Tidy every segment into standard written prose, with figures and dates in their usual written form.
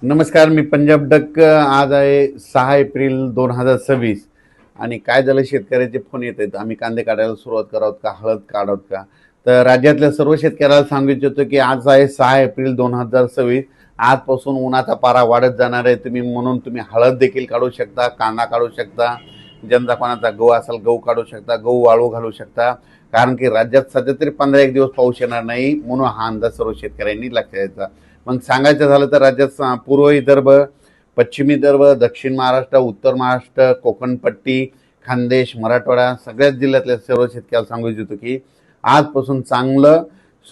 नमस्कार, मी पंजाब डक. आज आहे 6 एप्रिल 2026 आणि काय झालं, शेतकऱ्याचे फोन येत आहेत. आम्ही कांदे काढायला सुरुवात करावत का, हळद काढत का? तर राज्यातल्या सर्व शेतकऱ्याला सांगू इच्छितो की आज आहे 6 एप्रिल 2026. आजपासून उन्हाचा पारा वाढत जाणार आहे. म्हणून तुम्ही हळद देखील काढू शकता, कांदा काढू शकता, ज्यांचा कोणाचा गहू असेल गहू काढू शकता, गहू वाळू घालू शकता. कारण की राज्यात सध्या तरी 15 एक दिवस पाऊस येणार नाही, म्हणून हा अंदाज सर्व शेतकऱ्यांनी लक्षात घ्यायचा. मग सांगायचं झालं तर राज्यात पूर्व विदर्भ, पश्चिम विदर्भ, दक्षिण महाराष्ट्र, उत्तर महाराष्ट्र, कोकणपट्टी, खानदेश, मराठवाडा सगळ्याच जिल्ह्यातल्या सर्व शेतकऱ्याला सांगू इच्छितो की आजपासून चांगलं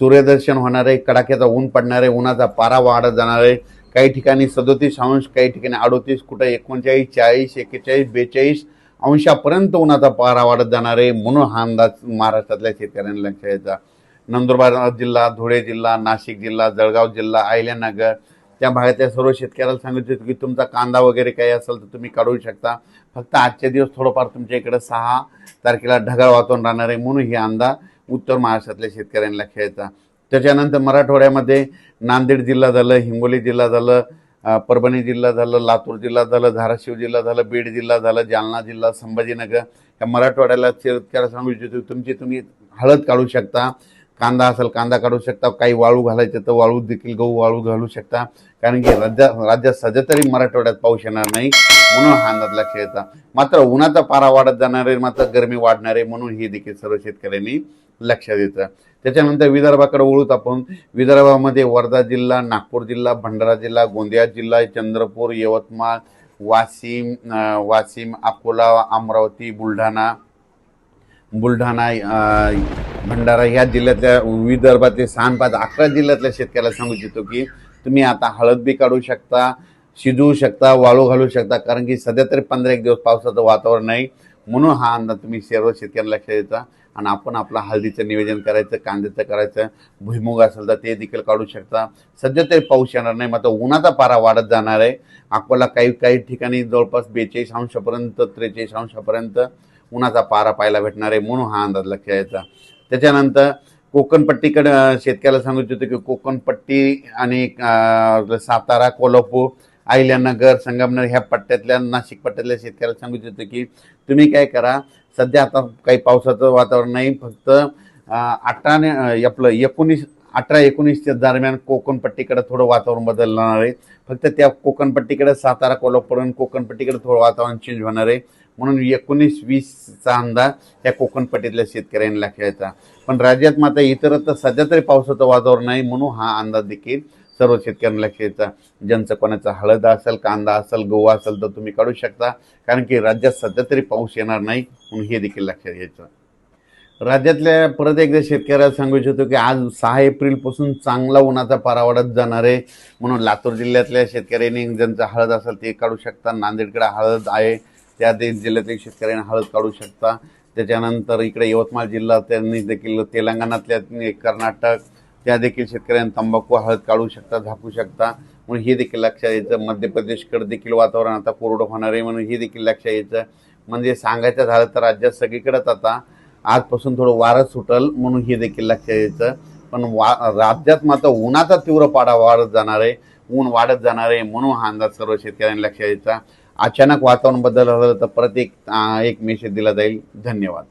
सूर्यदर्शन होणार आहे, कडाक्याचा ऊन पडणार आहे, उन्हाचा पारा वाढत जाणार आहे. काही ठिकाणी 37 अंश, काही ठिकाणी 38, कुठं 39, 40, 41, 42 अंशापर्यंत उन्हाचा पारा वाढत जाणार आहे. म्हणून हा अंदाज महाराष्ट्रातल्या शेतकऱ्यांनी लक्षात घ्यायचा. नंदुरबार जिल्हा, धुळे जिल्हा, नाशिक जिल्हा, जळगाव जिल्हा, अहिल्यानगर त्या भागातल्या सर्व शेतकऱ्याला सांगितलं की तुमचा कांदा वगैरे काही असेल तर तुम्ही काढू शकता. फक्त आजचे दिवस थोडंफार तुमच्या इकडे 6 तारखेला ढगाळ वातावरण राहणार आहे, म्हणून ही अंदाज उत्तर महाराष्ट्रातल्या शेतकऱ्यांना लक्षात घ्यायचा. त्याच्यानंतर मराठवाड्यामध्ये नांदेड जिल्हा झालं, हिंगोली जिल्हा झालं, परभणी जिल्हा झालं, लातूर जिल्हा झालं, धाराशिव जिल्हा झालं, बीड जिल्हा झालं, जालना जिल्हा, संभाजीनगर या मराठवाड्याला शेतकऱ्याला सांगू इच्छितो तुम्ही हळद काढू शकता, कांदा असेल कांदा काढू शकता, काही वाळू घालायचं तर वाळू देखील गहू वाळू घालू शकता. कारण की राज्यात सध्या तरी मराठवाड्यात पाऊस येणार नाही, म्हणून हा अंदाज लक्षात घ्यायचा. मात्र उन्हाचा पारा वाढत जाणार आहे, मात्र गरमी वाढणार आहे, म्हणून हे देखील सर्व शेतकऱ्यांनी लक्षात द्यायचं. त्याच्यानंतर विदर्भाकडे वळूत आपण. विदर्भामध्ये वर्धा जिल्हा, नागपूर जिल्हा, भंडारा जिल्हा, गोंदिया जिल्हा, चंद्रपूर, यवतमाळ, वाशिम, अकोला, अमरावती, बुलढाणा, भंडारा ह्या जिल्ह्यातल्या विदर्भातले 6-5-11 जिल्ह्यातल्या शेतकऱ्याला सांगू इच्छितो की तुम्ही आता हळद बी काढू शकता, शिजवू शकता, वाळू घालू शकता. कारण की सध्या तरी 15 एक दिवस पावसाचं वातावरण नाही, म्हणून हा अंदाज तुम्ही सर्व शेतकऱ्यांना लक्षात द्यायचा. आणि आपण आपलं हळदीचं नियोजन करायचं, कांद्याचं करायचं, भुईमुग असेल तर ते देखील काढू शकता. सध्या तरी पाऊस येणार नाही, मात्र उन्हाचा पारा वाढत जाणार आहे. अकोला काही ठिकाणी जवळपास 42 अंशापर्यंत 43 अंशापर्यंत उन्हाचा पारा पाहायला भेटणार आहे, म्हणून हा अंदाज लक्षात यायचा. त्याच्यानंतर कोकणपट्टीकडे शेतकऱ्याला सांगू इच्छितो की कोकणपट्टी आणि सातारा, कोल्हापूर, अहिल्यानगर, संगमनेर ह्या पट्ट्यातल्या, नाशिक पट्ट्यातल्या शेतकऱ्याला सांगू इच्छितो की तुम्ही काय करा. सध्या आता काही पावसाचं वातावरण नाही, फक्त 18-19च्या दरम्यान कोकणपट्टीकडे थोडं वातावरण बदलणार आहे. फक्त त्या कोकणपट्टीकडे सातारा, कोल्हापूर आणि कोकणपट्टीकडे थोडं वातावरण चेंज होणार आहे, म्हणून 19-20चा अंदाज त्या कोकणपट्टीतल्या शेतकऱ्यांनी लक्षात घ्यायचा. पण राज्यात मात्र इतरत्र सध्या तरी पावसाचं वातावरण नाही, म्हणून हा अंदाज देखील सर्व शेतकऱ्यांना लक्षात घ्यायचा. ज्यांचं कोणाचा हळद असेल, कांदा असेल, गहू असेल तर तुम्ही काढू शकता. कारण की राज्यात सध्या तरी पाऊस येणार नाही, म्हणून हे देखील लक्षात घ्यायचं. राज्यातल्या परत एकदा शेतकऱ्याला सांगू इच्छितो की आज 6 एप्रिलपासून चांगला उन्हाचा पारा वाढत जाणार आहे, म्हणून लातूर जिल्ह्यातल्या शेतकऱ्यांनी ज्यांचं हळद असेल ते काढू शकता. नांदेडकडे हळद आहे, त्या जिल्ह्यातील शेतकऱ्यांनी हळद काढू शकता. त्याच्यानंतर इकडे यवतमाळ जिल्हा, त्यांनी देखील तेलंगणातल्या, कर्नाटक त्या देखील शेतकऱ्यांनी तंबाखू हळद काढू शकता, झाकू शकता, म्हणून हे देखील लक्षात यायचं. मध्य प्रदेशकडे देखील वातावरण आता कोरडं होणार आहे, म्हणून हे देखील लक्षात यायचं. म्हणजे सांगायचं झालं तर राज्यात सगळीकडेच आता आजपासून थोडं वारं सुटल, म्हणून हे देखील लक्षात यायचं. पण राज्यात मात्र उन्हाचा तीव्र पारा वाढत जाणार आहे, ऊन वाढत जाणार आहे, म्हणून हा अंदाज सर्व शेतकऱ्यांनी लक्षात यायचा. अचानक वातावरण बदल झालं तर परत एक मेसेज दिला जाईल. धन्यवाद.